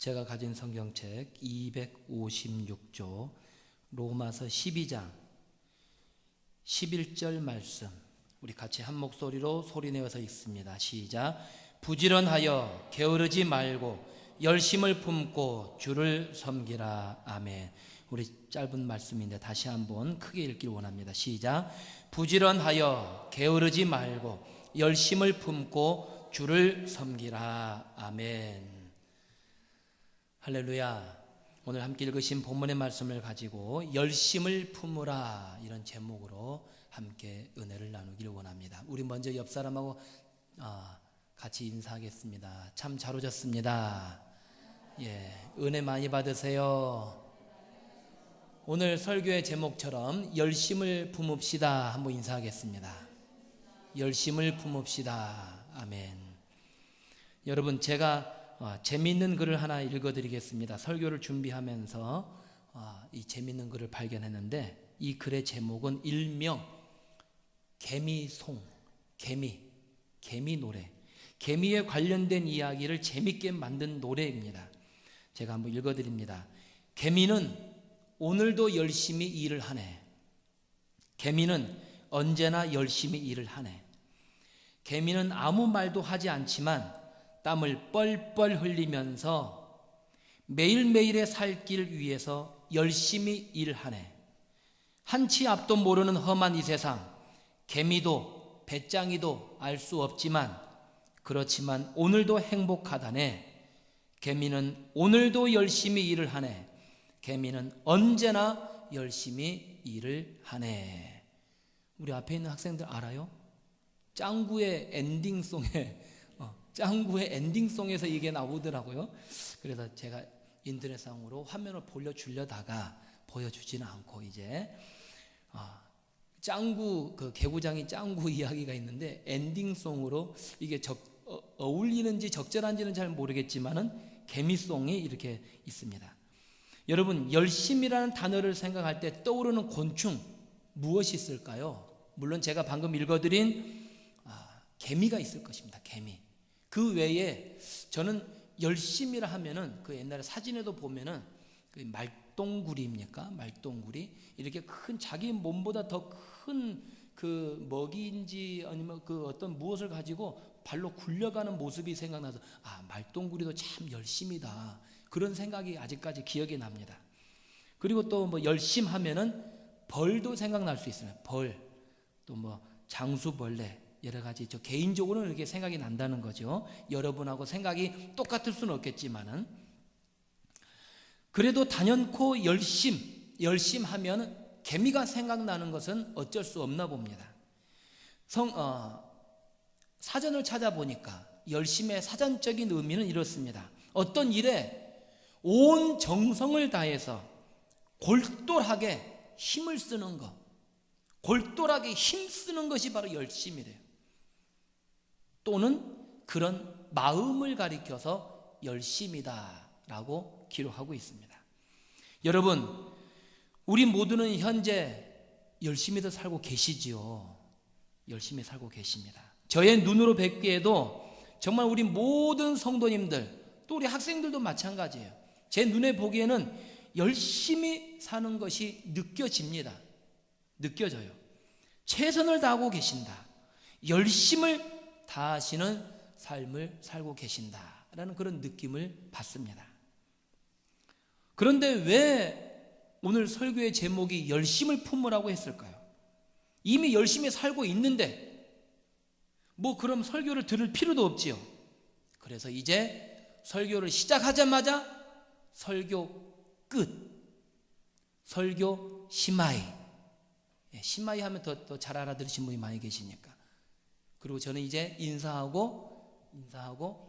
제가 가진 성경책 256조 로마서 12장 11절 말씀, 우리 같이 한 목소리로 소리내어서 읽습니다. 시작. 부지런하여 게으르지 말고 열심을 품고 주를 섬기라. 아멘. 우리 짧은 말씀인데 다시 한번 크게 읽기를 원합니다. 시작. 부지런하여 게으르지 말고 열심을 품고 주를 섬기라. 아멘. 할렐루야. 오늘 함께 읽으신 본문의 말씀을 가지고 열심을 품으라, 이런 제목으로 함께 은혜를 나누기를 원합니다. 우리 먼저 옆 사람하고 같이 인사하겠습니다. 참 잘 오셨습니다. 은혜 많이 받으세요. 오늘 설교의 제목처럼 열심을 품읍시다 한번 인사하겠습니다. 열심을 품읍시다. 아멘. 여러분, 제가 재미있는 글을 하나 읽어드리겠습니다. 설교를 준비하면서 이 재미있는 글을 발견했는데, 이 글의 제목은 일명 개미송, 개미 노래, 개미에 관련된 이야기를 재미있게 만든 노래입니다. 제가 한번 읽어드립니다. 개미는 오늘도 열심히 일을 하네. 개미는 언제나 열심히 일을 하네. 개미는 아무 말도 하지 않지만 땀을 뻘뻘 흘리면서 매일매일의 살 길 위해서 열심히 일하네. 한치 앞도 모르는 험한 이 세상, 개미도 배짱이도 알 수 없지만 그렇지만 오늘도 행복하다네. 개미는 오늘도 열심히 일을 하네. 개미는 언제나 열심히 일을 하네. 우리 앞에 있는 학생들 알아요? 짱구의 엔딩송에서 이게 나오더라고요. 그래서 제가 인터넷상으로 화면을 보여주려다가 보여주지는 않고, 이제 짱구, 그 개구장이 짱구 이야기가 있는데 엔딩송으로 이게 어울리는지 적절한지는 잘 모르겠지만은 개미송이 이렇게 있습니다. 여러분, 열심이라는 단어를 생각할 때 떠오르는 곤충 무엇이 있을까요? 물론 제가 방금 읽어드린 개미가 있을 것입니다. 개미. 그 외에 저는 열심이라 하면은 그 옛날에 사진에도 보면은 그 말똥구리입니까? 말똥구리, 이렇게 큰, 자기 몸보다 더 큰 그 먹이인지 아니면 그 어떤 무엇을 가지고 발로 굴려가는 모습이 생각나서 말똥구리도 참 열심이다, 그런 생각이 아직까지 기억이 납니다. 그리고 또 뭐 열심하면은 벌도 생각날 수 있어요. 벌, 또 뭐 장수벌레, 여러 가지 저 개인적으로는 이렇게 생각이 난다는 거죠. 여러분하고 생각이 똑같을 수는 없겠지만은, 그래도 단연코 열심하면 개미가 생각나는 것은 어쩔 수 없나 봅니다. 사전을 찾아보니까 열심의 사전적인 의미는 이렇습니다. 어떤 일에 온 정성을 다해서 골똘하게 힘을 쓰는 것, 골똘하게 힘쓰는 것이 바로 열심이래요. 또는 그런 마음을 가리켜서 열심이다라고 기록하고 있습니다. 여러분, 우리 모두는 현재 열심히도 살고 계시지요. 열심히 살고 계십니다. 저의 눈으로 뵙기에도 정말 우리 모든 성도님들, 또 우리 학생들도 마찬가지예요. 제 눈에 보기에는 열심히 사는 것이 느껴집니다. 느껴져요. 최선을 다하고 계신다, 열심을 다하시는 삶을 살고 계신다라는 그런 느낌을 받습니다. 그런데 왜 오늘 설교의 제목이 열심을 품으라고 했을까요? 이미 열심히 살고 있는데 뭐 그럼 설교를 들을 필요도 없지요. 그래서 이제 설교를 시작하자마자 설교 끝, 설교 시마이. 시마이 하면 더 잘 알아들으신 분이 많이 계시니까. 그리고 저는 이제 인사하고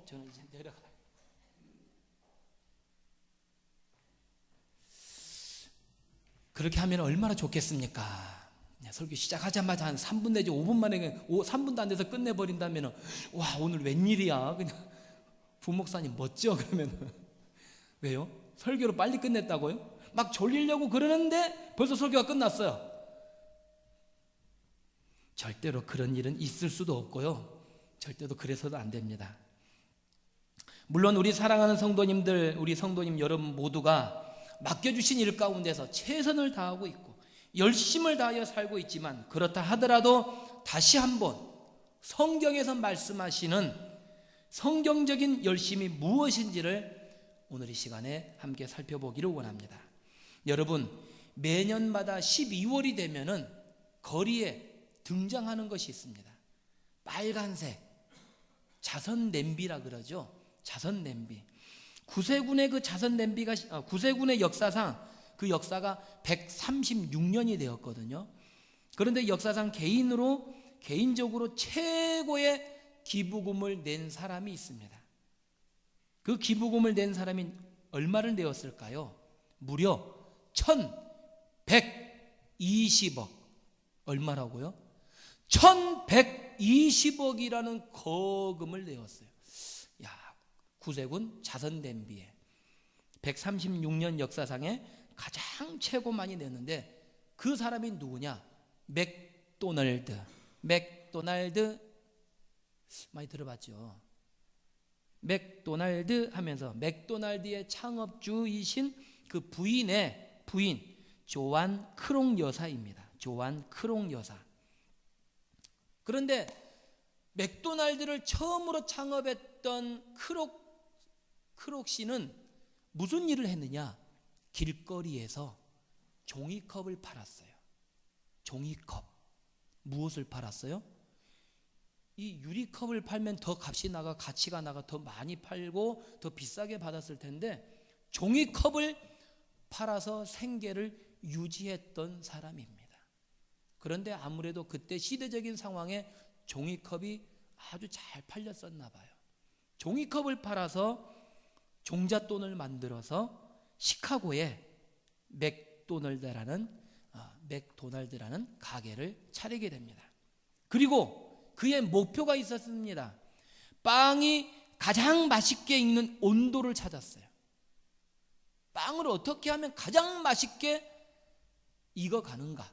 저는 이제 내려가요. 그렇게 하면 얼마나 좋겠습니까? 설교 시작하자마자 한 3분 내지 5분 만에 3분도 안 돼서 끝내버린다면, 와, 오늘 웬일이야, 그냥 부목사님 멋져. 그러면 왜요? 설교를 빨리 끝냈다고요? 막 졸리려고 그러는데 벌써 설교가 끝났어요. 절대로 그런 일은 있을 수도 없고요, 절대로 그래서도 안 됩니다. 물론 우리 사랑하는 성도님들, 우리 성도님 여러분 모두가 맡겨주신 일 가운데서 최선을 다하고 있고 열심을 다하여 살고 있지만, 그렇다 하더라도 다시 한번 성경에서 말씀하시는 성경적인 열심이 무엇인지를 오늘 이 시간에 함께 살펴보기를 원합니다. 여러분, 매년마다 12월이 되면은 거리에 등장하는 것이 있습니다. 빨간색 자선 냄비라 그러죠. 자선 냄비. 구세군의 그 자선 냄비가 구세군의 역사상 그 역사가 136년이 되었거든요. 그런데 역사상 개인적으로 최고의 기부금을 낸 사람이 있습니다. 그 기부금을 낸 사람이 얼마를 내었을까요? 무려 1120억. 얼마라고요? 1120억이라는 거금을 내었어요. 야, 구세군 자선 냄비에 136년 역사상에 가장 최고 많이 냈는데, 그 사람이 누구냐? 맥도날드 많이 들어봤죠? 맥도날드 하면서 맥도날드의 창업주이신 그 부인 조안 크롱 여사입니다. 조안 크롱 여사. 그런데 맥도날드를 처음으로 창업했던 크록 씨는 무슨 일을 했느냐? 길거리에서 종이컵을 팔았어요. 종이컵. 무엇을 팔았어요? 이 유리컵을 팔면 더 값이 나가, 가치가 나가, 더 많이 팔고 더 비싸게 받았을 텐데, 종이컵을 팔아서 생계를 유지했던 사람입니다. 그런데 아무래도 그때 시대적인 상황에 종이컵이 아주 잘 팔렸었나 봐요. 종이컵을 팔아서 종잣돈을 만들어서 시카고에 맥도날드라는 가게를 차리게 됩니다. 그리고 그의 목표가 있었습니다. 빵이 가장 맛있게 익는 온도를 찾았어요. 빵을 어떻게 하면 가장 맛있게 익어가는가,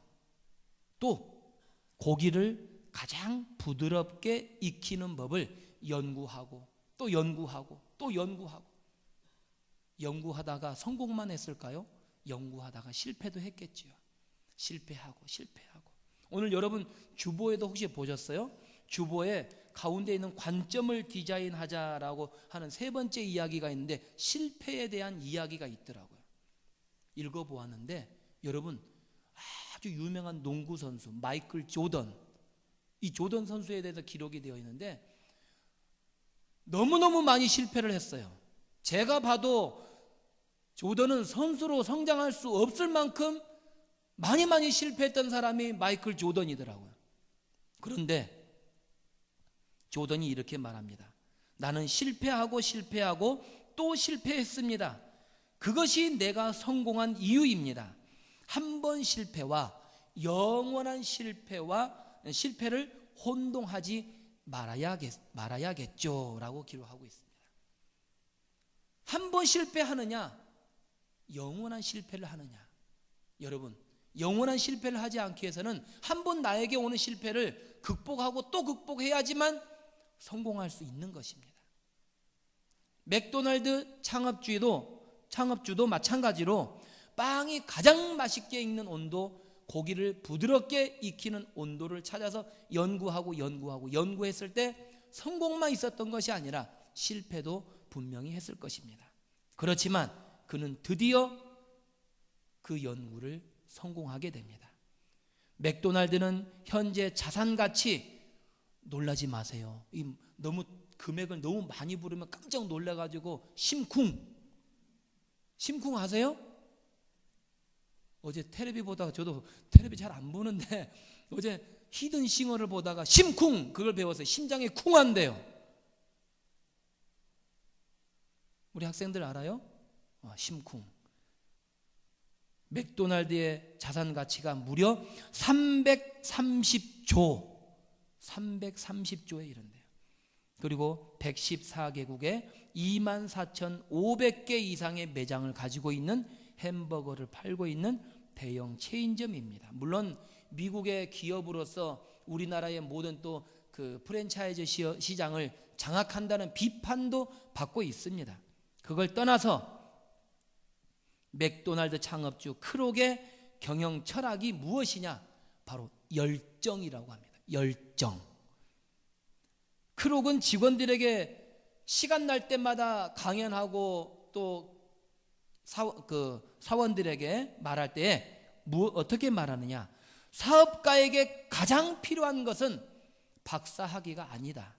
또 고기를 가장 부드럽게 익히는 법을 연구하고 또 연구하고 또 연구하다가 성공만 했을까요? 연구하다가 실패도 했겠지요. 실패하고 오늘 여러분 주보에도 혹시 보셨어요? 주보에 가운데 있는 관점을 디자인하자라고 하는 세 번째 이야기가 있는데, 실패에 대한 이야기가 있더라고요. 읽어보았는데, 여러분, 아주 유명한 농구 선수 마이클 조던, 이 조던 선수에 대해서 기록이 되어 있는데 너무너무 많이 실패를 했어요. 제가 봐도 조던은 선수로 성장할 수 없을 만큼 많이 실패했던 사람이 마이클 조던이더라고요. 그런데 조던이 이렇게 말합니다. 나는 실패하고 또 실패했습니다. 그것이 내가 성공한 이유입니다. 한 번 실패와 영원한 실패를 혼동하지 말아야겠죠 라고 기록하고 있습니다. 한 번 실패하느냐, 영원한 실패를 하느냐. 여러분, 영원한 실패를 하지 않기 위해서는 한 번 나에게 오는 실패를 극복하고 또 극복해야지만 성공할 수 있는 것입니다. 맥도날드 창업주도 마찬가지로 빵이 가장 맛있게 익는 온도, 고기를 부드럽게 익히는 온도를 찾아서 연구했을 때 성공만 있었던 것이 아니라 실패도 분명히 했을 것입니다. 그렇지만 그는 드디어 그 연구를 성공하게 됩니다. 맥도날드는 현재 자산가치, 놀라지 마세요. 너무 금액을 너무 많이 부르면 깜짝 놀라가지고 심쿵 하세요? 어제 텔레비 보다가, 저도 텔레비 잘 안 보는데 어제 히든 싱어를 보다가 심쿵, 그걸 배웠어요. 심장이 쿵한대요. 우리 학생들 알아요? 심쿵. 맥도날드의 자산 가치가 무려 330조에 이른대요. 그리고 114개국에 24,500개 이상의 매장을 가지고 있는 햄버거를 팔고 있는 대형 체인점입니다. 물론 미국의 기업으로서 우리나라의 모든 또 그 프랜차이즈 시장을 장악한다는 비판도 받고 있습니다. 그걸 떠나서 맥도날드 창업주 크록의 경영 철학이 무엇이냐? 바로 열정이라고 합니다. 열정. 크록은 직원들에게 시간 날 때마다 강연하고 또 사원들에게 말할 때 어떻게 말하느냐? 사업가에게 가장 필요한 것은 박사학위가 아니다.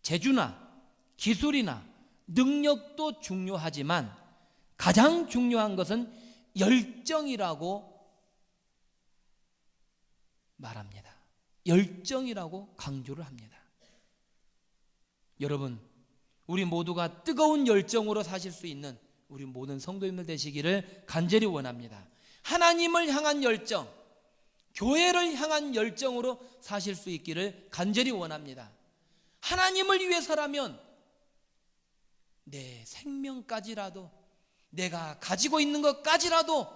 재주나 기술이나 능력도 중요하지만 가장 중요한 것은 열정이라고 말합니다. 열정이라고 강조를 합니다. 여러분, 우리 모두가 뜨거운 열정으로 사실 수 있는 우리 모든 성도님들 되시기를 간절히 원합니다. 하나님을 향한 열정, 교회를 향한 열정으로 사실 수 있기를 간절히 원합니다. 하나님을 위해서라면 내 생명까지라도, 내가 가지고 있는 것까지라도,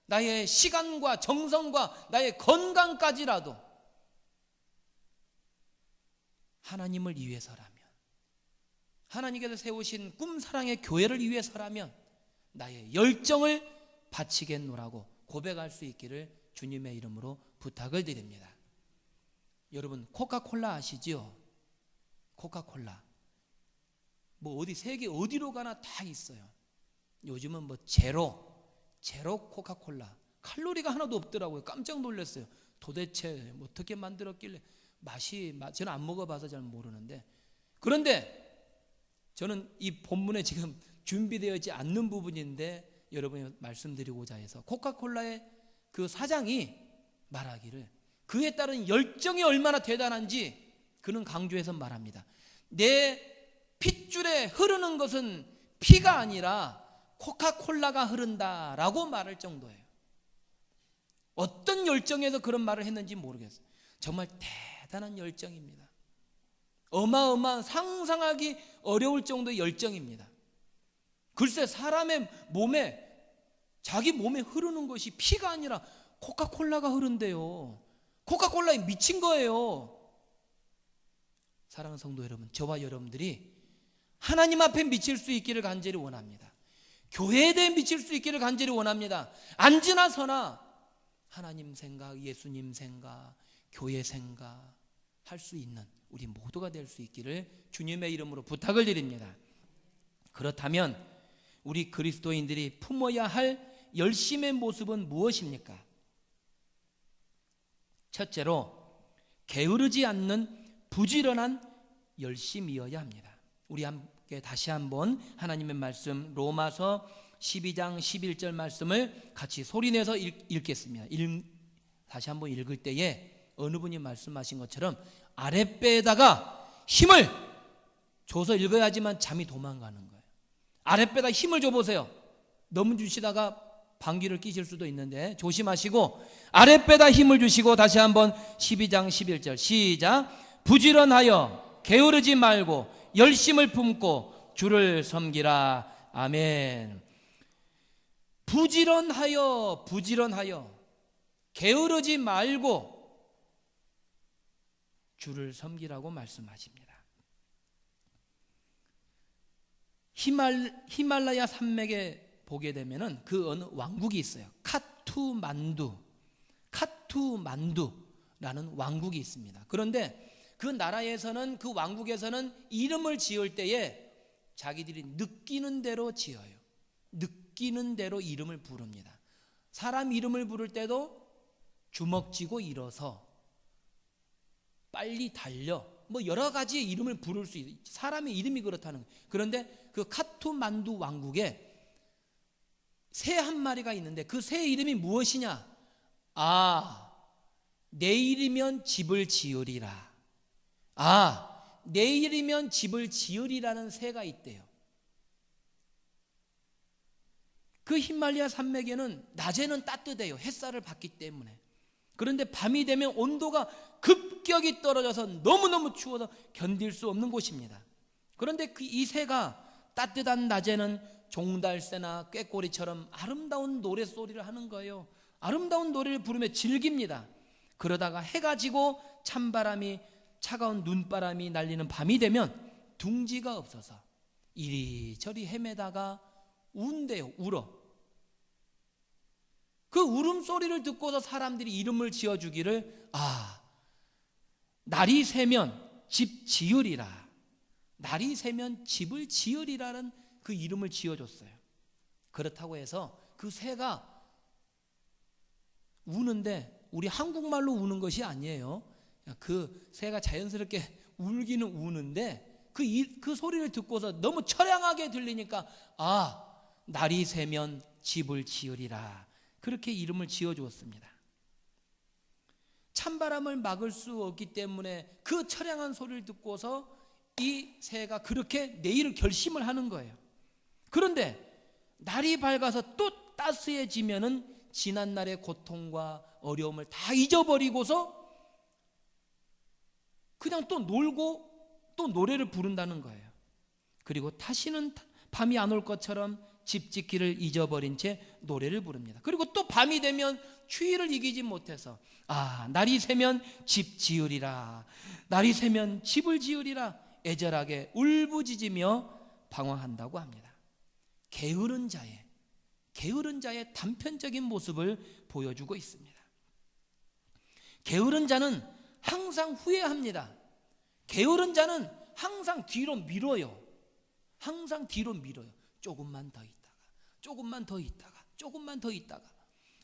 나의 시간과 정성과 나의 건강까지라도 하나님을 위해서라면, 하나님께서 세우신 꿈사랑의 교회를 위해서라면 나의 열정을 바치겠노라고 고백할 수 있기를 주님의 이름으로 부탁을 드립니다. 여러분, 코카콜라 아시죠? 코카콜라. 뭐 어디 세계 어디로 가나 다 있어요. 요즘은 뭐 제로 코카콜라. 칼로리가 하나도 없더라고요. 깜짝 놀랐어요. 도대체 어떻게 만들었길래 맛이, 저는 안 먹어봐서 잘 모르는데, 그런데 저는 이 본문에 지금 준비되어 있지 않는 부분인데 여러분이 말씀드리고자 해서, 코카콜라의 그 사장이 말하기를 그에 따른 열정이 얼마나 대단한지 그는 강조해서 말합니다. 내 핏줄에 흐르는 것은 피가 아니라 코카콜라가 흐른다라고 말할 정도예요. 어떤 열정에서 그런 말을 했는지 모르겠어요. 정말 대단한 열정입니다. 어마어마한, 상상하기 어려울 정도의 열정입니다. 글쎄, 사람의 몸에, 자기 몸에 흐르는 것이 피가 아니라 코카콜라가 흐른대요. 코카콜라에 미친 거예요. 사랑하는 성도 여러분, 저와 여러분들이 하나님 앞에 미칠 수 있기를 간절히 원합니다. 교회에 대해 미칠 수 있기를 간절히 원합니다. 앉으나 서나 하나님 생각, 예수님 생각, 교회 생각 할 수 있는 우리 모두가 될 수 있기를 주님의 이름으로 부탁을 드립니다. 그렇다면 우리 그리스도인들이 품어야 할 열심의 모습은 무엇입니까? 첫째로, 게으르지 않는 부지런한 열심이어야 합니다. 우리 함께 다시 한번 하나님의 말씀, 로마서 12장 11절 말씀을 같이 소리내서 읽겠습니다. 다시 한번 읽을 때에 어느 분이 말씀하신 것처럼 아랫배에다가 힘을 줘서 읽어야지만 잠이 도망가는 거예요. 아랫배에다 힘을 줘보세요. 너무 주시다가 방귀를 끼실 수도 있는데 조심하시고, 아랫배에다 힘을 주시고 다시 한번 12장 11절 시작. 부지런하여 게으르지 말고 열심을 품고 주를 섬기라. 아멘. 부지런하여 게으르지 말고 주를 섬기라고 말씀하십니다. 히말라야 산맥에 보게 되면은 그 어느 왕국이 있어요. 카투만두라는 왕국이 있습니다. 그런데 그 나라에서는, 그 왕국에서는 이름을 지을 때에 자기들이 느끼는 대로 지어요. 느끼는 대로 이름을 부릅니다. 사람 이름을 부를 때도 주먹쥐고 일어서, 빨리 달려, 뭐 여러 가지의 이름을 부를 수 있어요. 사람의 이름이 그렇다는 거예요. 그런데 그 카투만두 왕국에 새 한 마리가 있는데 그 새 이름이 무엇이냐? 내일이면 집을 지으리라. 내일이면 집을 지으리라는 새가 있대요. 그 히말라야 산맥에는 낮에는 따뜻해요. 햇살을 받기 때문에. 그런데 밤이 되면 온도가 급격히 떨어져서 너무너무 추워서 견딜 수 없는 곳입니다. 그런데 이 새가 따뜻한 낮에는 종달새나 꾀꼬리처럼 아름다운 노랫소리를 하는 거예요. 아름다운 노래를 부르며 즐깁니다. 그러다가 해가 지고 찬바람이 차가운 눈바람이 날리는 밤이 되면 둥지가 없어서 이리저리 헤매다가 운대요. 울어. 그 울음소리를 듣고서 사람들이 이름을 지어주기를 날이 새면 집 지으리라, 날이 새면 집을 지으리라는 그 이름을 지어줬어요. 그렇다고 해서 그 새가 우는데 우리 한국말로 우는 것이 아니에요. 그 새가 자연스럽게 울기는 우는데 그 소리를 듣고서 너무 처량하게 들리니까 날이 새면 집을 지으리라, 그렇게 이름을 지어주었습니다. 찬바람을 막을 수 없기 때문에 그 처량한 소리를 듣고서 이 새가 그렇게 내일을 결심을 하는 거예요. 그런데 날이 밝아서 또 따스해지면은 지난날의 고통과 어려움을 다 잊어버리고서 그냥 또 놀고 또 노래를 부른다는 거예요. 그리고 다시는 밤이 안 올 것처럼 집 짓기를 잊어버린 채 노래를 부릅니다. 그리고 또 밤이 되면 추위를 이기지 못해서 날이 새면 집 지으리라, 날이 새면 집을 지으리라 애절하게 울부짖으며 방황한다고 합니다. 게으른 자의 단편적인 모습을 보여주고 있습니다. 게으른 자는 항상 후회합니다. 게으른 자는 항상 뒤로 밀어요. 항상 뒤로 밀어요. 조금만 더 있다가, 조금만 더 있다가, 조금만 더 있다가.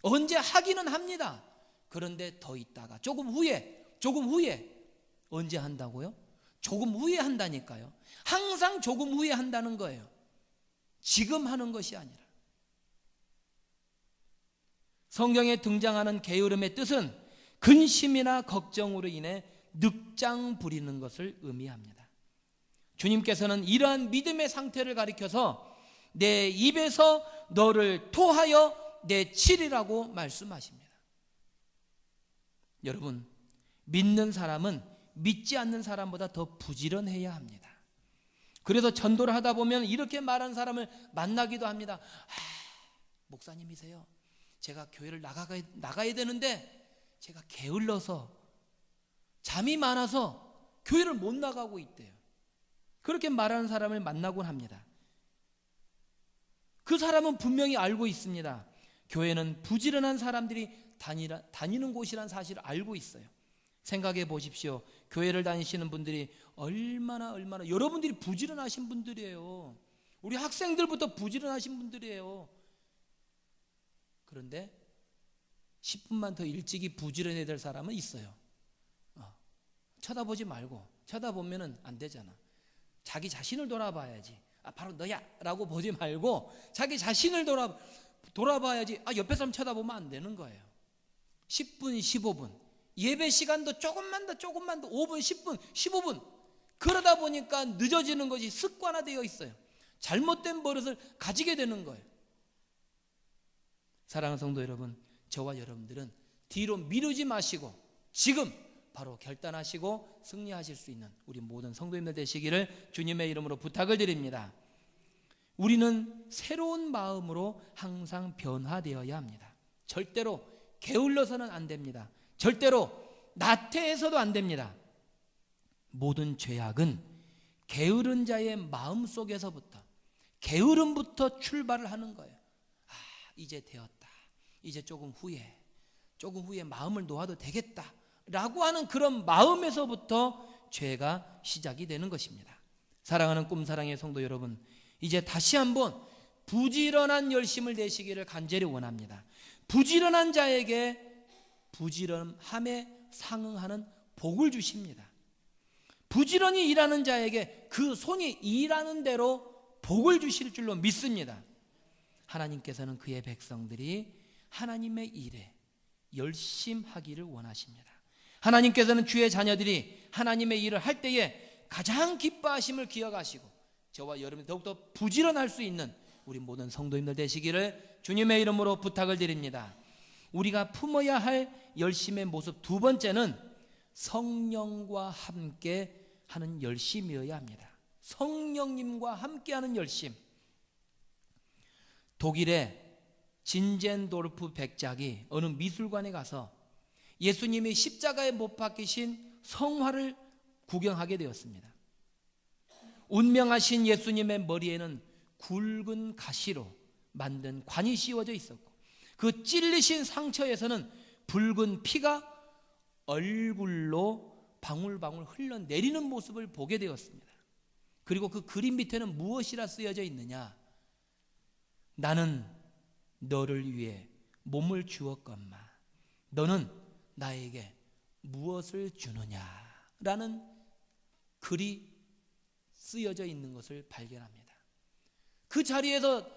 언제 하기는 합니다. 그런데 더 있다가, 조금 후에. 언제 한다고요? 조금 후에 한다니까요. 항상 조금 후에 한다는 거예요. 지금 하는 것이 아니라. 성경에 등장하는 게으름의 뜻은 근심이나 걱정으로 인해 늑장 부리는 것을 의미합니다. 주님께서는 이러한 믿음의 상태를 가리켜서 내 입에서 너를 토하여 내치리라고 말씀하십니다. 여러분, 믿는 사람은 믿지 않는 사람보다 더 부지런해야 합니다. 그래서 전도를 하다 보면 이렇게 말하는 사람을 만나기도 합니다. 목사님이세요. 제가 교회를 나가야 되는데 제가 게을러서 잠이 많아서 교회를 못 나가고 있대요. 그렇게 말하는 사람을 만나곤 합니다. 그 사람은 분명히 알고 있습니다. 교회는 부지런한 사람들이 다니는 곳이라는 사실을 알고 있어요. 생각해 보십시오. 교회를 다니시는 분들이 얼마나 여러분들이 부지런하신 분들이에요. 우리 학생들부터 부지런하신 분들이에요. 그런데 10분만 더 일찍이 부지런해야 될 사람은 있어요. 쳐다보지 말고, 쳐다보면 안 되잖아. 자기 자신을 돌아봐야지. 바로 너야 라고 보지 말고 자기 자신을 돌아봐야지. 옆에 사람 쳐다보면 안 되는 거예요. 10분, 15분 예배 시간도 조금만 더 5분, 10분, 15분 그러다 보니까 늦어지는 것이 습관화되어 있어요. 잘못된 버릇을 가지게 되는 거예요. 사랑하는 성도 여러분, 저와 여러분들은 뒤로 미루지 마시고 지금 바로 결단하시고 승리하실 수 있는 우리 모든 성도님들 되시기를 주님의 이름으로 부탁을 드립니다. 우리는 새로운 마음으로 항상 변화되어야 합니다. 절대로 게을러서는 안 됩니다. 절대로 나태해서도 안 됩니다. 모든 죄악은 게으른 자의 마음 속에서부터, 게으름부터 출발을 하는 거예요. 이제 되었다. 이제 조금 후에 마음을 놓아도 되겠다 라고 하는 그런 마음에서부터 죄가 시작이 되는 것입니다. 사랑하는 꿈사랑의 성도 여러분, 이제 다시 한번 부지런한 열심을 내시기를 간절히 원합니다. 부지런한 자에게 부지런함에 상응하는 복을 주십니다. 부지런히 일하는 자에게 그 손이 일하는 대로 복을 주실 줄로 믿습니다. 하나님께서는 그의 백성들이 하나님의 일에 열심하기를 원하십니다. 하나님께서는 주의 자녀들이 하나님의 일을 할 때에 가장 기뻐하심을 기억하시고 저와 여러분이 더욱더 부지런할 수 있는 우리 모든 성도님들 되시기를 주님의 이름으로 부탁을 드립니다. 우리가 품어야 할 열심의 모습 두 번째는 성령과 함께 하는 열심이어야 합니다. 성령님과 함께하는 열심. 독일의 진젠도르프 백작이 어느 미술관에 가서 예수님이 십자가에 못 박히신 성화를 구경하게 되었습니다. 운명하신 예수님의 머리에는 굵은 가시로 만든 관이 씌워져 있었고, 그 찔리신 상처에서는 붉은 피가 얼굴로 방울방울 흘러내리는 모습을 보게 되었습니다. 그리고 그 그림 밑에는 무엇이라 쓰여져 있느냐? 나는 너를 위해 몸을 주었건만 너는 나에게 무엇을 주느냐라는 글이 쓰여져 있는 것을 발견합니다. 그 자리에서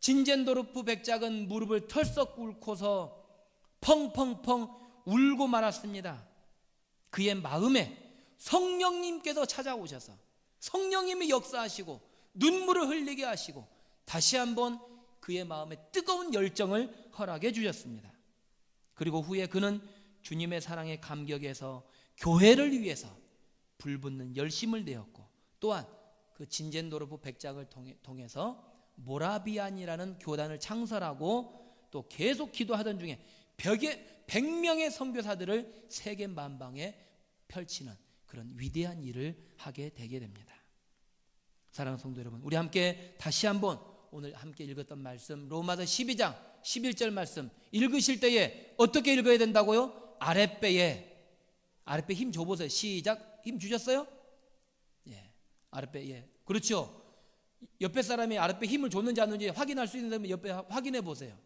진젠도르프 백작은 무릎을 털썩 꿇고서 펑펑펑 울고 말았습니다. 그의 마음에 성령님께서 찾아오셔서 성령님이 역사하시고 눈물을 흘리게 하시고 다시 한번 그의 마음에 뜨거운 열정을 허락해 주셨습니다. 그리고 후에 그는 주님의 사랑에 감격해서 교회를 위해서 불붙는 열심을 내었고, 또한 그 진젠도르프 백작을 통해서 모라비안이라는 교단을 창설하고 또 계속 기도하던 중에 100명의 선교사들을 세계 만방에 펼치는 그런 위대한 일을 하게 되게 됩니다. 사랑하는 성도 여러분, 우리 함께 다시 한번 오늘 함께 읽었던 말씀, 로마서 12장 11절 말씀 읽으실 때에 어떻게 읽어야 된다고요? 아랫배에 힘 줘보세요. 시작. 힘 주셨어요? 예, 아랫배. 예, 그렇죠. 옆에 사람이 아랫배 힘을 줬는지 안 줬는지 확인할 수 있는 사람은 옆에 확인해 보세요.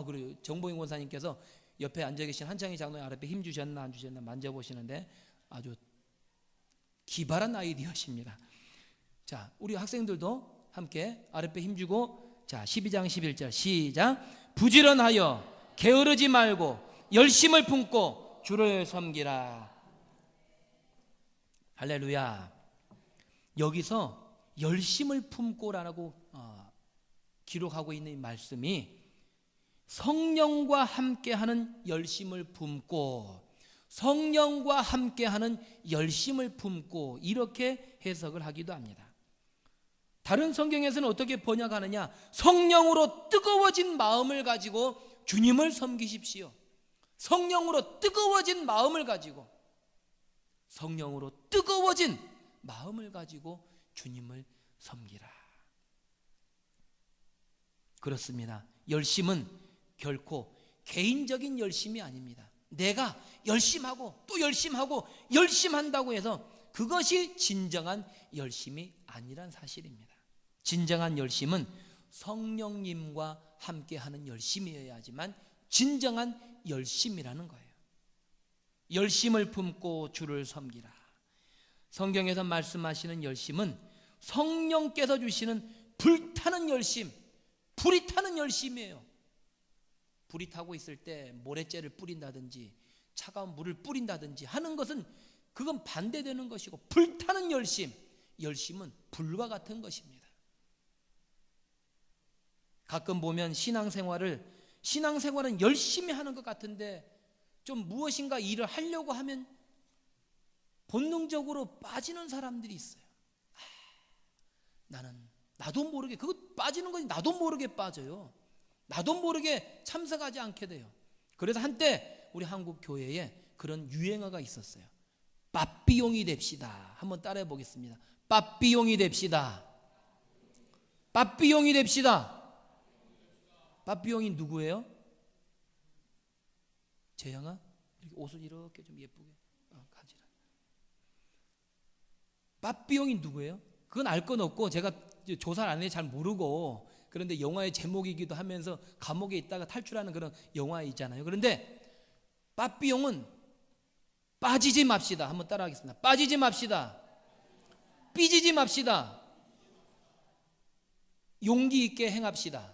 그리고 정보인 권사님께서 옆에 앉아 계신 한창희 장로의 아랫배 힘 주셨나 안 주셨나 만져보시는데 아주 기발한 아이디어십니다. 자, 우리 학생들도 함께 아랫배 힘주고, 자, 12장 11절 시작. 부지런하여 게으르지 말고 열심을 품고 주를 섬기라. 할렐루야. 여기서 열심을 품고라고 기록하고 있는 이 말씀이 성령과 함께하는 열심을 품고, 성령과 함께하는 열심을 품고, 이렇게 해석을 하기도 합니다. 다른 성경에서는 어떻게 번역하느냐? 성령으로 뜨거워진 마음을 가지고 주님을 섬기십시오. 성령으로 뜨거워진 마음을 가지고, 성령으로 뜨거워진 마음을 가지고 주님을 섬기라. 그렇습니다. 열심은 결코 개인적인 열심이 아닙니다. 내가 열심하고 또 열심하고 열심한다고 해서 그것이 진정한 열심이 아니란 사실입니다. 진정한 열심은 성령님과 함께하는 열심이어야지만 진정한 열심이라는 거예요. 열심을 품고 주를 섬기라. 성경에서 말씀하시는 열심은 성령께서 주시는 불타는 열심, 불이 타는 열심이에요. 불이 타고 있을 때 모래째를 뿌린다든지 차가운 물을 뿌린다든지 하는 것은 그건 반대되는 것이고, 불타는 열심은 불과 같은 것입니다. 가끔 보면 신앙생활은 열심히 하는 것 같은데 좀 무엇인가 일을 하려고 하면 본능적으로 빠지는 사람들이 있어요. 나도 모르게, 그거 빠지는 것이 나도 모르게 빠져요. 나도 모르게 참석하지 않게 돼요. 그래서 한때 우리 한국 교회에 그런 유행어가 있었어요. 빠삐용이 됩시다. 한번 따라해 보겠습니다. 빠삐용이 됩시다. 빠삐용이 됩시다. 빠삐용이 누구예요? 재영아, 이렇게 옷을 이렇게 좀 예쁘게 가지라. 빠삐용이 누구예요? 그건 알 건 없고 제가 조사를 안 해 잘 모르고, 그런데 영화의 제목이기도 하면서 감옥에 있다가 탈출하는 그런 영화 있잖아요. 그런데 빠삐용은 빠지지 맙시다. 한번 따라하겠습니다. 빠지지 맙시다. 삐지지 맙시다. 용기 있게 행합시다.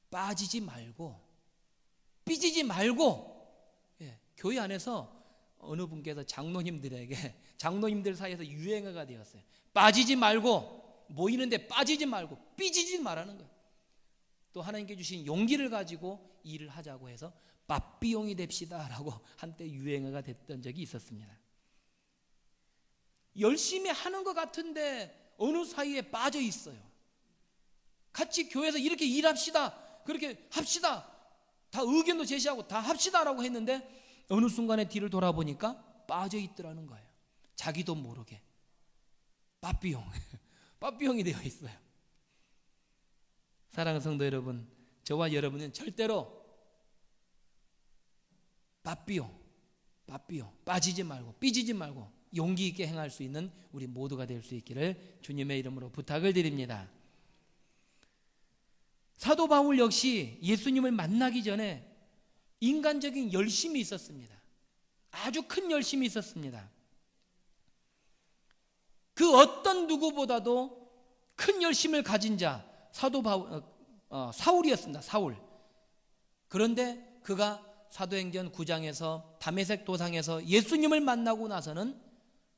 빠지지 말고 삐지지 말고. 예, 교회 안에서 어느 분께서 장로님들 사이에서 유행어가 되었어요. 빠지지 말고, 모이는데 빠지지 말고 삐지지 말라는 거예요. 또 하나님께 주신 용기를 가지고 일을 하자고 해서 빠삐용이 됩시다 라고 한때 유행어가 됐던 적이 있었습니다. 열심히 하는 것 같은데 어느 사이에 빠져 있어요. 같이 교회에서 이렇게 일합시다, 그렇게 합시다, 다 의견도 제시하고 다 합시다라고 했는데 어느 순간에 뒤를 돌아보니까 빠져 있더라는 거예요. 자기도 모르게. 빠삐용. 빠삐용이 되어 있어요. 사랑하는 성도 여러분, 저와 여러분은 절대로 빠삐용, 빠지지 말고 삐지지 말고 용기 있게 행할 수 있는 우리 모두가 될 수 있기를 주님의 이름으로 부탁을 드립니다. 사도 바울 역시 예수님을 만나기 전에 인간적인 열심이 있었습니다. 아주 큰 열심이 있었습니다. 그 어떤 누구보다도 큰 열심을 가진 자 사도 바울, 사울이었습니다. 사울. 그런데 그가 사도행전 9장에서 다메섹 도상에서 예수님을 만나고 나서는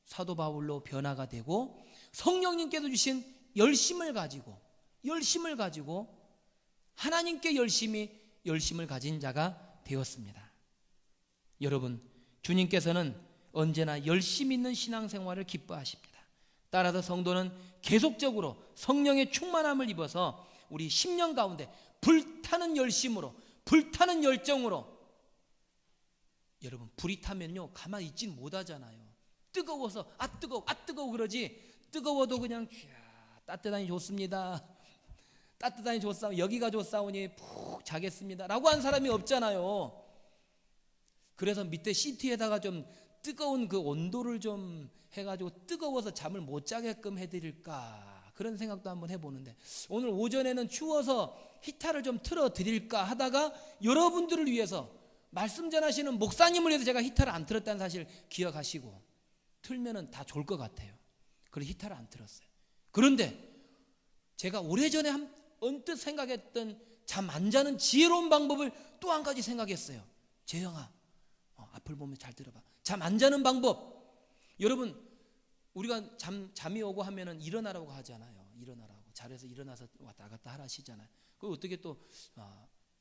사도 바울로 변화가 되고 성령님께서 주신 열심을 가지고 하나님께 열심을 가진 자가 되었습니다. 여러분, 주님께서는 언제나 열심 있는 신앙생활을 기뻐하십니다. 따라서 성도는 계속적으로 성령의 충만함을 입어서 우리 10년 가운데 불타는 열심으로, 불타는 열정으로, 여러분 불이 타면요 가만히 있진 못하잖아요. 뜨거워서 뜨거워 그러지, 뜨거워도 그냥 따뜻하니 좋습니다, 따뜻하니 좋사오니, 여기가 좋사오니 푹 자겠습니다 라고 한 사람이 없잖아요. 그래서 밑에 시트에다가 좀 뜨거운 그 온도를 좀 해가지고 뜨거워서 잠을 못 자게끔 해드릴까, 그런 생각도 한번 해보는데, 오늘 오전에는 추워서 히터를 좀 틀어드릴까 하다가 여러분들을 위해서, 말씀 전하시는 목사님을 위해서 제가 히터를 안 틀었다는 사실 기억하시고, 틀면은 다 졸 것 같아요. 그래서 히터를 안 틀었어요. 그런데 제가 오래전에 언뜻 생각했던 잠 안 자는 지혜로운 방법을 또 한 가지 생각했어요. 재영아, 앞을 보면 잘 들어봐. 잠 안 자는 방법. 여러분, 우리가 잠이 오고 하면은 일어나라고 하잖아요. 일어나라고. 잘해서 일어나서 왔다 갔다 하시잖아요. 그 어떻게 또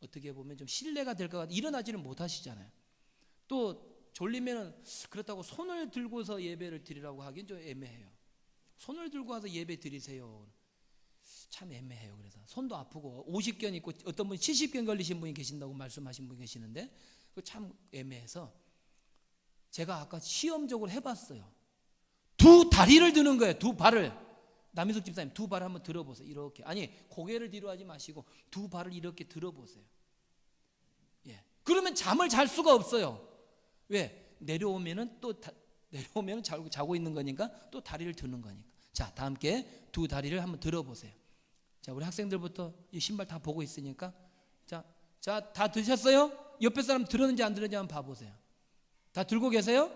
어떻게 보면 좀 신뢰가 될 것 같아. 일어나지는 못하시잖아요. 또 졸리면은 그렇다고 손을 들고서 예배를 드리라고 하긴 좀 애매해요. 손을 들고 와서 예배 드리세요. 참 애매해요. 그래서 손도 아프고 50견 있고 어떤 분이 70견 걸리신 분이 계신다고 말씀하신 분이 계시는데 그 참 애매해서 제가 아까 시험적으로 해봤어요. 두 다리를 드는 거예요. 두 발을. 남희숙 집사님 두 발을 한번 들어보세요. 이렇게. 아니 고개를 뒤로 하지 마시고 두 발을 이렇게 들어보세요. 예. 그러면 잠을 잘 수가 없어요. 왜? 내려오면은 자고 있는 거니까 또 다리를 드는 거니까. 자, 다 함께 두 다리를 한번 들어보세요. 자, 우리 학생들부터 이 신발 다 보고 있으니까 자, 다 드셨어요? 옆에 사람 들었는지 안 들었는지 한번 봐보세요. 다 들고 계세요?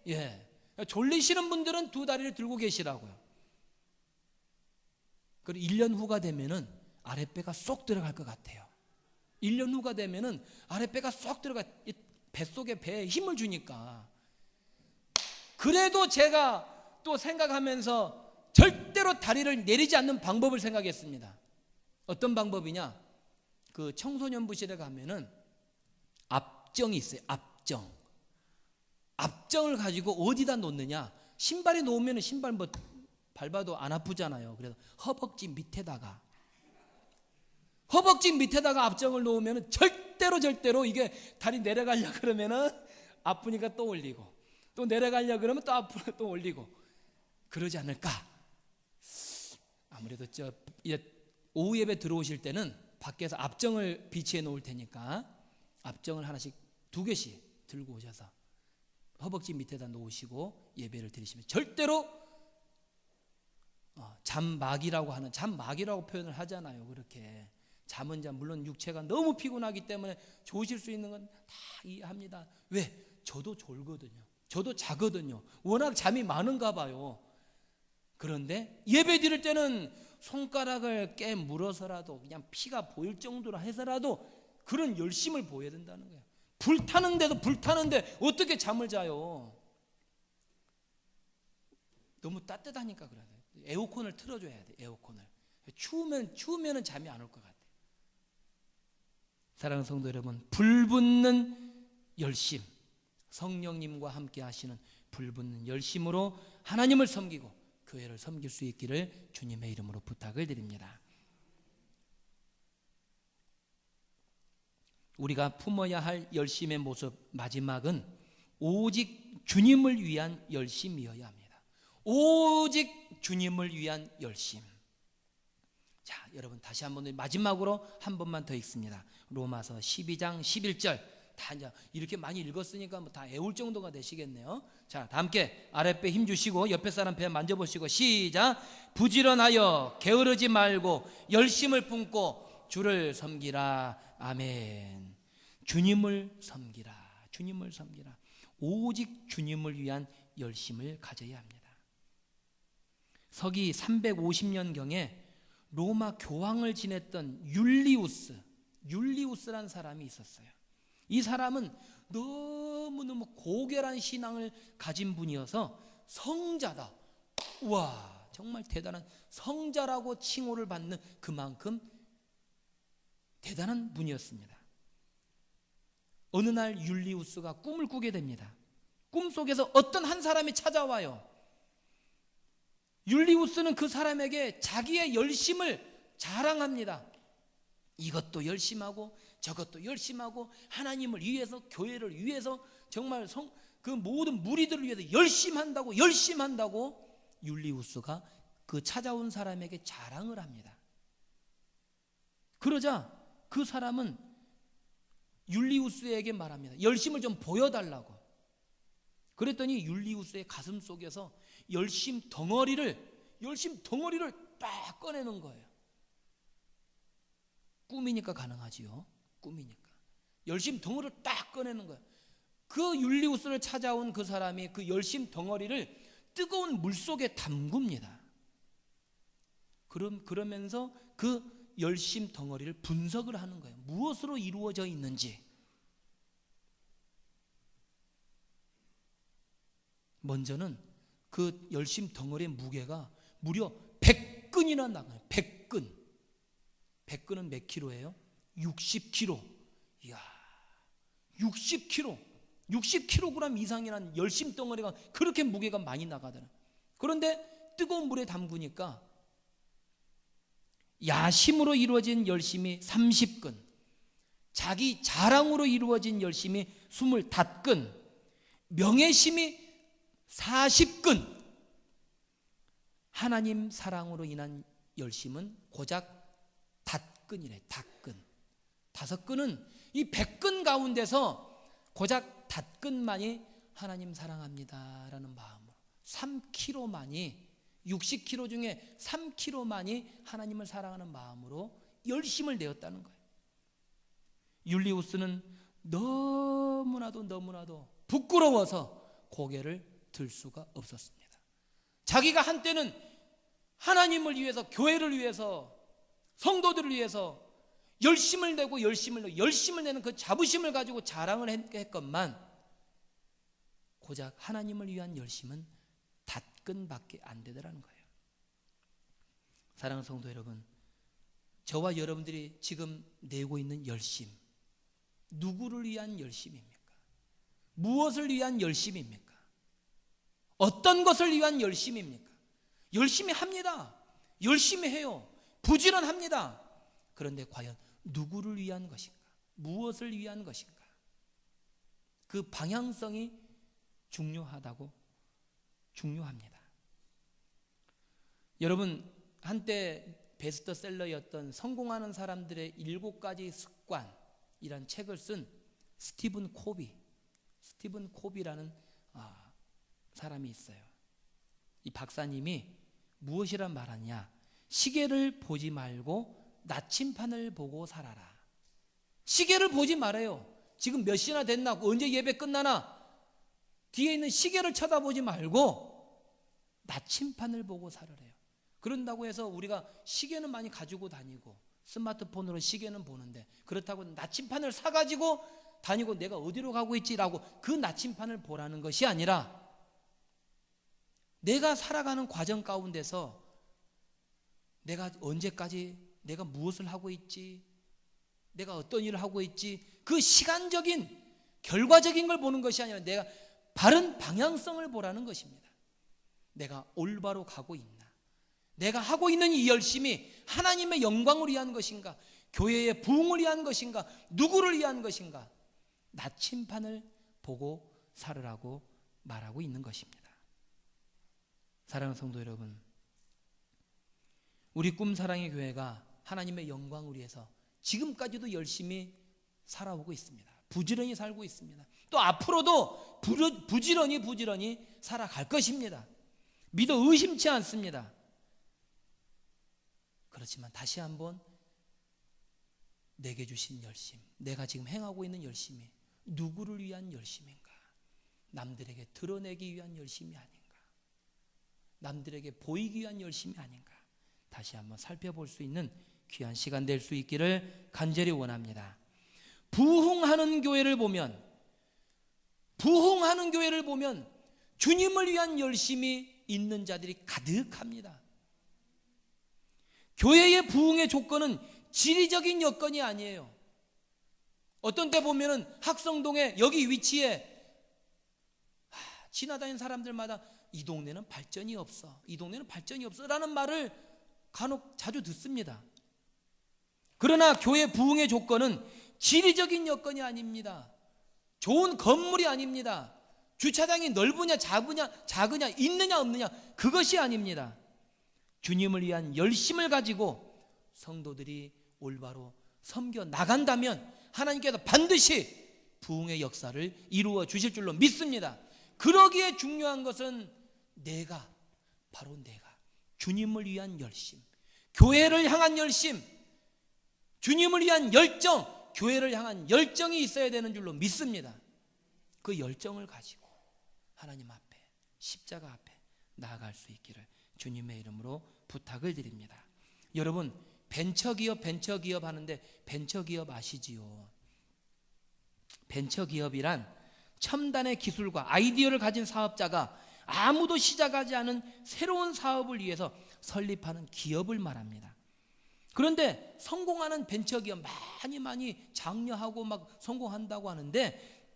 예. 졸리시는 분들은 두 다리를 들고 계시라고요. 그리고 1년 후가 되면은 아랫배가 쏙 들어갈 것 같아요. 1년 후가 되면은 아랫배가 쏙 들어가, 뱃속에 배에 힘을 주니까. 그래도 제가 또 생각하면서 절대로 다리를 내리지 않는 방법을 생각했습니다. 어떤 방법이냐? 그 청소년부실에 가면은 압정이 있어요. 압정을 가지고 어디다 놓느냐? 신발에 놓으면 신발 뭐 밟아도 안 아프잖아요. 그래서 허벅지 밑에다가 압정을 놓으면 절대로 이게 다리 내려가려 그러면은 아프니까 또 올리고, 또 내려가려 그러면 또 앞으로 또 올리고 그러지 않을까? 아무래도 오후 예배 들어오실 때는 밖에서 압정을 비치해 놓을 테니까 압정을 하나씩 2개씩 들고 오셔서 허벅지 밑에다 놓으시고 예배를 드리시면 절대로 잠막이라고 표현을 하잖아요. 그렇게 잠은 물론 육체가 너무 피곤하기 때문에 좋으실 수 있는 건 다 이해합니다. 왜? 저도 졸거든요. 저도 자거든요. 워낙 잠이 많은가 봐요. 그런데 예배 드릴 때는 손가락을 깨물어서라도 그냥 피가 보일 정도로 해서라도 그런 열심을 보여야 된다는 거예요. 불타는데 어떻게 잠을 자요? 너무 따뜻하니까 그래야 돼요. 에어컨을 틀어줘야 돼. 에어컨을. 추우면은 잠이 안 올 것 같아요. 사랑하는 성도 여러분, 불붙는 열심, 성령님과 함께 하시는 불붙는 열심으로 하나님을 섬기고 교회를 섬길 수 있기를 주님의 이름으로 부탁을 드립니다. 우리가 품어야 할 열심의 모습, 마지막은 오직 주님을 위한 열심이어야 합니다. 오직 주님을 위한 열심. 자, 여러분 다시 한번 마지막으로 한 번만 더 읽습니다. 로마서 12장 11절. 다 이제 이렇게 많이 읽었으니까 뭐 다 애울 정도가 되시겠네요. 자, 다 함께 아랫배 힘 주시고 옆에 사람 배 만져보시고 시작. 부지런하여 게으르지 말고 열심을 품고 주를 섬기라. 아멘. 주님을 섬기라. 주님을 섬기라. 오직 주님을 위한 열심을 가져야 합니다. 서기 350년경에 로마 교황을 지냈던 율리우스라는 사람이 있었어요. 이 사람은 너무너무 고결한 신앙을 가진 분이어서 성자다. 우와, 정말 대단한 성자라고 칭호를 받는 그만큼 대단한 분이었습니다. 어느 날 율리우스가 꿈을 꾸게 됩니다. 꿈속에서 어떤 한 사람이 찾아와요. 율리우스는 그 사람에게 자기의 열심을 자랑합니다. 이것도 열심하고 저것도 열심하고 하나님을 위해서, 교회를 위해서, 정말 그 모든 무리들을 위해서 열심한다고 율리우스가 그 찾아온 사람에게 자랑을 합니다. 그러자 그 사람은 율리우스에게 말합니다. 열심을 좀 보여달라고. 그랬더니 율리우스의 가슴 속에서 열심 덩어리를 딱 꺼내는 거예요. 꿈이니까 가능하지요. 꿈이니까. 열심 덩어리를 딱 꺼내는 거예요. 그 율리우스를 찾아온 그 사람이 그 열심 덩어리를 뜨거운 물 속에 담굽니다. 그러면서 그 열심 덩어리를 분석을 하는 거예요. 무엇으로 이루어져 있는지. 먼저는 그 열심 덩어리의 무게가 무려 100근이나 나가요. 100근. 100근은 몇 킬로예요? 60kg. 이야, 60kg. 60kg 이상이라는 열심 덩어리가 그렇게 무게가 많이 나가더라. 그런데 뜨거운 물에 담그니까 야심으로 이루어진 열심이 30근, 자기 자랑으로 이루어진 열심이 25근, 명예심이 40근, 하나님 사랑으로 인한 열심은 고작 닷근이래. 닷근. 5근은 이 100근 가운데서 고작 닷근만이 하나님 사랑합니다라는 마음으로, 3kg만이, 60kg 중에 3kg만이 하나님을 사랑하는 마음으로 열심을 내었다는 거예요. 율리우스는 너무나도 부끄러워서 고개를 들 수가 없었습니다. 자기가 한때는 하나님을 위해서, 교회를 위해서, 성도들을 위해서 열심을 내는 그 자부심을 가지고 자랑을 했건만 고작 하나님을 위한 열심은 닷근밖에 안 되더라는 거예요. 사랑하는 성도 여러분, 저와 여러분들이 지금 내고 있는 열심, 누구를 위한 열심입니까? 무엇을 위한 열심입니까? 어떤 것을 위한 열심입니까? 열심히 합니다. 열심히 해요. 부지런합니다. 그런데 과연 누구를 위한 것인가? 무엇을 위한 것인가? 그 방향성이 중요합니다. 여러분, 한때 베스트셀러였던 성공하는 사람들의 7가지 습관이란 책을 쓴 스티븐 코비라는 사람이 있어요. 이 박사님이 무엇이란 말하냐? 시계를 보지 말고 나침판을 보고 살아라. 시계를 보지 말아요. 지금 몇 시나 됐나? 언제 예배 끝나나? 뒤에 있는 시계를 쳐다보지 말고 나침판을 보고 살으래요. 그런다고 해서 우리가 시계는 많이 가지고 다니고 스마트폰으로 시계는 보는데, 그렇다고 나침판을 사가지고 다니고 내가 어디로 가고 있지라고 그 나침판을 보라는 것이 아니라, 내가 살아가는 과정 가운데서 내가 언제까지, 내가 무엇을 하고 있지, 내가 어떤 일을 하고 있지, 그 시간적인 결과적인 걸 보는 것이 아니라 내가 바른 방향성을 보라는 것입니다. 내가 올바로 가고 있나? 내가 하고 있는 이 열심이 하나님의 영광을 위한 것인가? 교회의 부흥을 위한 것인가? 누구를 위한 것인가? 나침판을 보고 살으라고 말하고 있는 것입니다. 사랑하는 성도 여러분, 우리 꿈사랑의 교회가 하나님의 영광을 위해서 지금까지도 열심히 살아오고 있습니다. 부지런히 살고 있습니다. 또 앞으로도 부지런히 살아갈 것입니다. 믿어 의심치 않습니다. 그렇지만 다시 한번 내게 주신 열심, 내가 지금 행하고 있는 열심이 누구를 위한 열심인가? 남들에게 드러내기 위한 열심이 아닌가? 남들에게 보이기 위한 열심이 아닌가? 다시 한번 살펴볼 수 있는 귀한 시간 될 수 있기를 간절히 원합니다. 부흥하는 교회를 보면 주님을 위한 열심이 있는 자들이 가득합니다. 교회의 부흥의 조건은 지리적인 여건이 아니에요. 어떤 때 보면은 학성동에 여기 위치에 지나다니는 사람들마다 이 동네는 발전이 없어, 이 동네는 발전이 없어 라는 말을 간혹 자주 듣습니다. 그러나 교회 부흥의 조건은 지리적인 여건이 아닙니다. 좋은 건물이 아닙니다. 주차장이 넓으냐 작으냐 있느냐 없느냐 그것이 아닙니다. 주님을 위한 열심을 가지고 성도들이 올바로 섬겨 나간다면 하나님께서 반드시 부흥의 역사를 이루어 주실 줄로 믿습니다. 그러기에 중요한 것은 바로 내가 주님을 위한 열심, 교회를 향한 열심, 주님을 위한 열정, 교회를 향한 열정이 있어야 되는 줄로 믿습니다. 그 열정을 가지고 하나님 앞에, 십자가 앞에 나아갈 수 있기를 주님의 이름으로 부탁을 드립니다. 여러분, 벤처기업 하는데 벤처기업 아시지요? 벤처기업이란 첨단의 기술과 아이디어를 가진 사업자가 아무도 시작하지 않은 새로운 사업을 위해서 설립하는 기업을 말합니다. 그런데 성공하는 벤처기업 많이 장려하고 막 성공한다고 하는데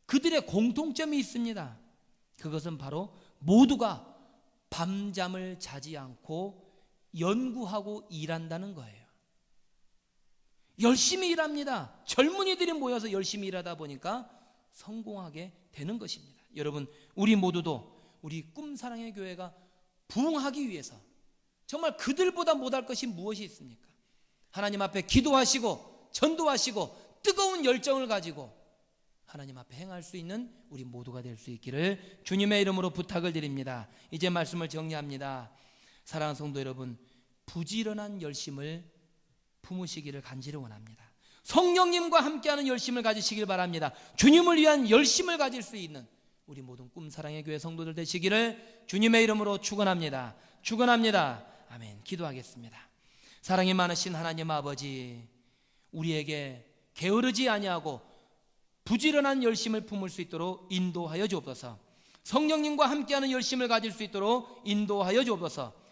그들의 공통점이 있습니다. 그것은 바로 모두가 밤잠을 자지 않고 연구하고 일한다는 거예요. 열심히 일합니다. 젊은이들이 모여서 열심히 일하다 보니까 성공하게 되는 것입니다. 여러분, 우리 모두도 우리 꿈사랑의 교회가 부흥하기 위해서 정말 그들보다 못할 것이 무엇이 있습니까? 하나님 앞에 기도하시고 전도하시고 뜨거운 열정을 가지고 하나님 앞에 행할 수 있는 우리 모두가 될 수 있기를 주님의 이름으로 부탁을 드립니다. 이제 말씀을 정리합니다. 사랑하는 성도 여러분, 부지런한 열심을 품으시기를 간절히 원합니다. 성령님과 함께하는 열심을 가지시길 바랍니다. 주님을 위한 열심을 가질 수 있는 우리 모든 꿈사랑의 교회 성도들 되시기를 주님의 이름으로 축원합니다. 아멘. 기도하겠습니다. 사랑이 많으신 하나님 아버지, 우리에게 게으르지 아니하고 부지런한 열심을 품을 수 있도록 인도하여 주옵소서. 성령님과 함께하는 열심을 가질 수 있도록 인도하여 주옵소서.